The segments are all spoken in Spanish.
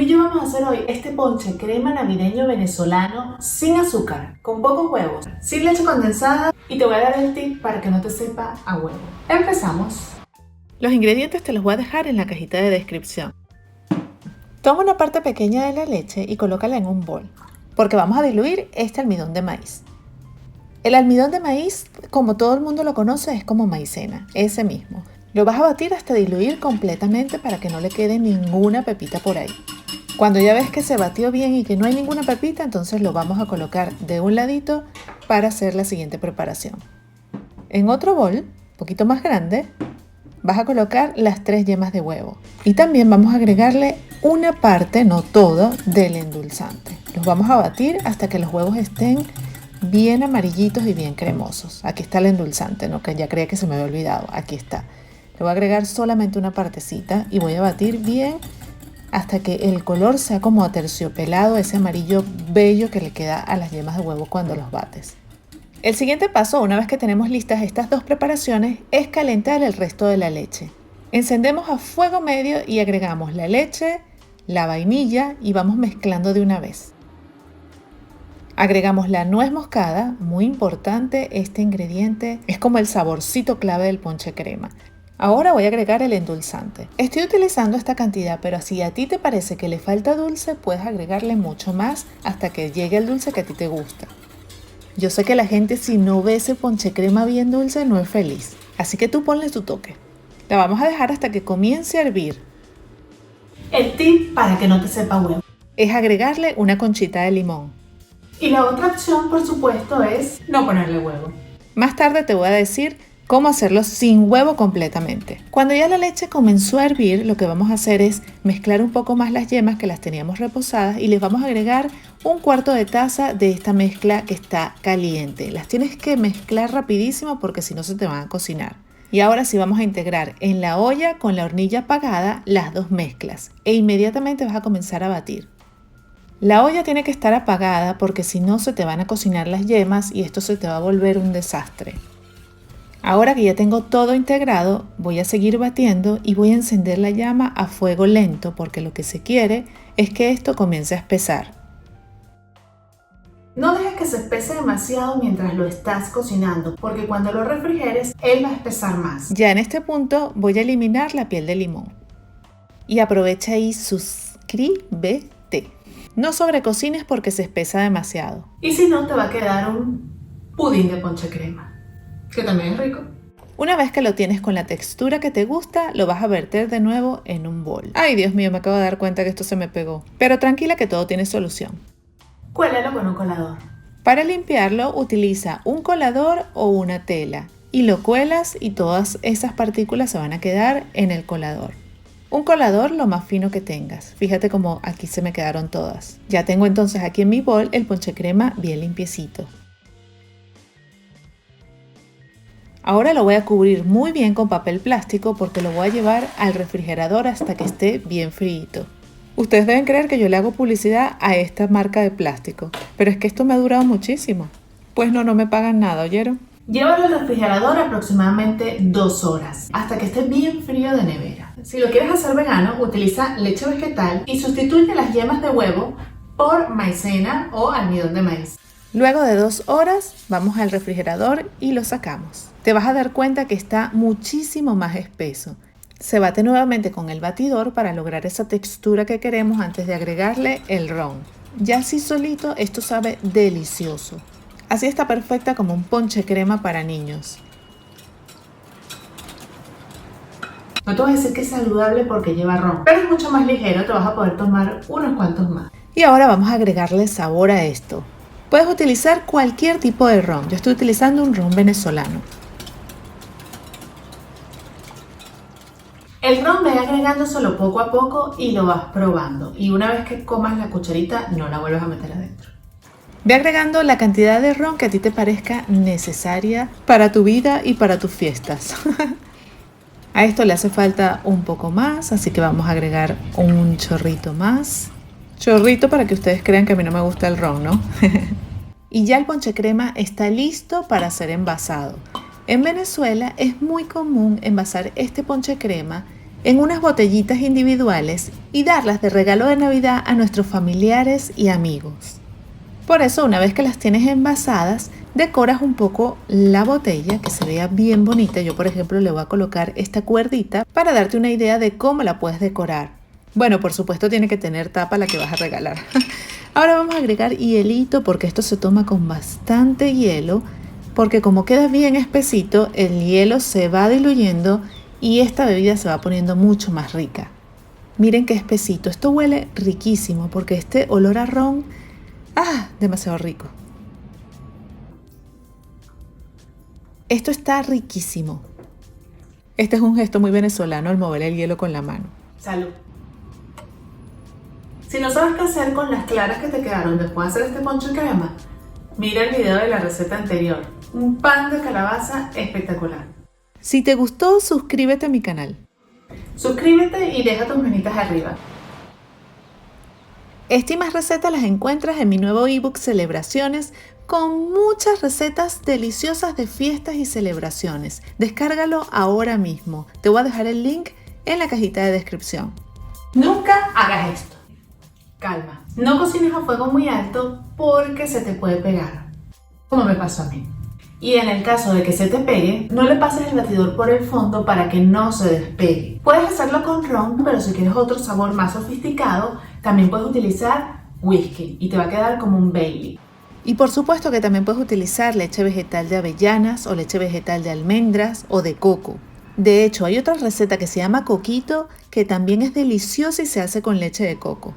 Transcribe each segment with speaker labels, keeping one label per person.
Speaker 1: Tú y yo vamos a hacer hoy este ponche crema navideño venezolano sin azúcar, con pocos huevos, sin leche condensada y te voy a dar el tip para que no te sepa a huevo. Empezamos.
Speaker 2: Los ingredientes te los voy a dejar en la cajita de descripción. Toma una parte pequeña de la leche y colócala en un bol, porque vamos a diluir este almidón de maíz. El almidón de maíz, como todo el mundo lo conoce, es como maicena, ese mismo. Lo vas a batir hasta diluir completamente para que no le quede ninguna pepita por ahí. Cuando ya ves que se batió bien y que no hay ninguna pepita, entonces lo vamos a colocar de un ladito para hacer la siguiente preparación. En otro bol, un poquito más grande, vas a colocar las 3 yemas de huevo. Y también vamos a agregarle una parte, no todo, del endulzante. Los vamos a batir hasta que los huevos estén bien amarillitos y bien cremosos. Aquí está el endulzante, no que ya creía que se me había olvidado. Aquí está. Le voy a agregar solamente una partecita y voy a batir bien hasta que el color sea como aterciopelado, ese amarillo bello que le queda a las yemas de huevo cuando los bates. El siguiente paso, una vez que tenemos listas estas 2 preparaciones, es calentar el resto de la leche. Encendemos a fuego medio y agregamos la leche, la vainilla y vamos mezclando de una vez. Agregamos la nuez moscada, muy importante este ingrediente, es como el saborcito clave del ponche crema. Ahora voy a agregar el endulzante. Estoy utilizando esta cantidad, pero si a ti te parece que le falta dulce, puedes agregarle mucho más hasta que llegue el dulce que a ti te gusta. Yo sé que la gente, si no ve ese ponche crema bien dulce, no es feliz. Así que tú ponle tu toque. La vamos a dejar hasta que comience a hervir.
Speaker 1: El tip para que no te sepa a huevo
Speaker 2: Es agregarle una conchita de limón.
Speaker 1: Y la otra opción, por supuesto, es no ponerle huevo.
Speaker 2: Más tarde te voy a decir cómo hacerlo sin huevo completamente. Cuando ya la leche comenzó a hervir, lo que vamos a hacer es mezclar un poco más las yemas que las teníamos reposadas y les vamos a agregar 1/4 de taza de esta mezcla que está caliente. Las tienes que mezclar rapidísimo porque si no se te van a cocinar. Y ahora sí vamos a integrar en la olla con la hornilla apagada las 2 mezclas e inmediatamente vas a comenzar a batir. La olla tiene que estar apagada porque si no se te van a cocinar las yemas y esto se te va a volver un desastre. Ahora que ya tengo todo integrado, voy a seguir batiendo y voy a encender la llama a fuego lento porque lo que se quiere es que esto comience a espesar.
Speaker 1: No dejes que se espese demasiado mientras lo estás cocinando, porque cuando lo refrigeres, él va a espesar más.
Speaker 2: Ya en este punto voy a eliminar la piel de limón. Y aprovecha y suscríbete. No sobrecocines porque se espesa demasiado.
Speaker 1: Y si no, te va a quedar un pudín de ponche crema, que también es rico.
Speaker 2: Una vez que lo tienes con la textura que te gusta, lo vas a verter de nuevo en un bol. Ay, Dios mío, me acabo de dar cuenta que esto se me pegó. Pero tranquila que todo tiene solución.
Speaker 1: Cuélalo con un colador.
Speaker 2: Para limpiarlo, utiliza un colador o una tela y lo cuelas y todas esas partículas se van a quedar en el colador. Un colador lo más fino que tengas. Fíjate como aquí se me quedaron todas. Ya tengo entonces aquí en mi bol el ponche crema bien limpiecito. Ahora lo voy a cubrir muy bien con papel plástico porque lo voy a llevar al refrigerador hasta que esté bien fríito. Ustedes deben creer que yo le hago publicidad a esta marca de plástico, pero es que esto me ha durado muchísimo. Pues no me pagan nada, ¿oyeron?
Speaker 1: Llévalo al refrigerador aproximadamente 2 horas, hasta que esté bien frío de nevera. Si lo quieres hacer vegano, utiliza leche vegetal y sustituye las yemas de huevo por maicena o almidón de maíz.
Speaker 2: Luego de 2 horas, vamos al refrigerador y lo sacamos. Te vas a dar cuenta que está muchísimo más espeso. Se bate nuevamente con el batidor para lograr esa textura que queremos antes de agregarle el ron. Ya así solito esto sabe delicioso. Así está perfecta como un ponche crema para niños.
Speaker 1: No te voy a decir que es saludable porque lleva ron, pero es mucho más ligero, te vas a poder tomar unos cuantos más.
Speaker 2: Y ahora vamos a agregarle sabor a esto. Puedes utilizar cualquier tipo de ron. Yo estoy utilizando un ron venezolano.
Speaker 1: El ron ve agregándoselo poco a poco y lo vas probando. Y una vez que comas la cucharita, no la vuelves a meter adentro.
Speaker 2: Ve agregando la cantidad de ron que a ti te parezca necesaria para tu vida y para tus fiestas. A esto le hace falta un poco más, así que vamos a agregar un chorrito más. Chorrito para que ustedes crean que a mí no me gusta el ron, ¿no? Y ya el ponche crema está listo para ser envasado. En Venezuela es muy común envasar este ponche crema en unas botellitas individuales y darlas de regalo de Navidad a nuestros familiares y amigos. Por eso, una vez que las tienes envasadas, decoras un poco la botella, que se vea bien bonita. Yo, por ejemplo, le voy a colocar esta cuerdita para darte una idea de cómo la puedes decorar. Bueno, por supuesto tiene que tener tapa la que vas a regalar. Ahora vamos a agregar hielito, porque esto se toma con bastante hielo, porque como queda bien espesito, el hielo se va diluyendo y esta bebida se va poniendo mucho más rica. Miren qué espesito. Esto huele riquísimo, porque este olor a ron, demasiado rico. Esto está riquísimo. Este es un gesto muy venezolano, el mover el hielo con la mano.
Speaker 1: Salud. Si no sabes qué hacer con las claras que te quedaron después de hacer este ponche en crema, mira el video de la receta anterior. Un pan de calabaza espectacular.
Speaker 2: Si te gustó, suscríbete a mi canal.
Speaker 1: Suscríbete y deja tus manitas arriba.
Speaker 2: Esta y más recetas las encuentras en mi nuevo ebook Celebraciones, con muchas recetas deliciosas de fiestas y celebraciones. Descárgalo ahora mismo. Te voy a dejar el link en la cajita de descripción.
Speaker 1: Nunca hagas esto. Calma. No cocines a fuego muy alto porque se te puede pegar, como me pasó a mí. Y en el caso de que se te pegue, no le pases el batidor por el fondo para que no se despegue. Puedes hacerlo con ron, pero si quieres otro sabor más sofisticado, también puedes utilizar whisky y te va a quedar como un Bailey.
Speaker 2: Y por supuesto que también puedes utilizar leche vegetal de avellanas o leche vegetal de almendras o de coco. De hecho, hay otra receta que se llama coquito, que también es deliciosa y se hace con leche de coco.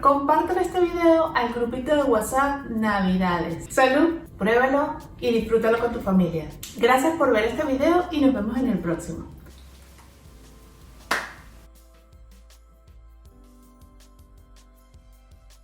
Speaker 1: Compártelo este video al grupito de WhatsApp Navidades. Salud, pruébalo y disfrútalo con tu familia. Gracias por ver este video y nos vemos en el próximo.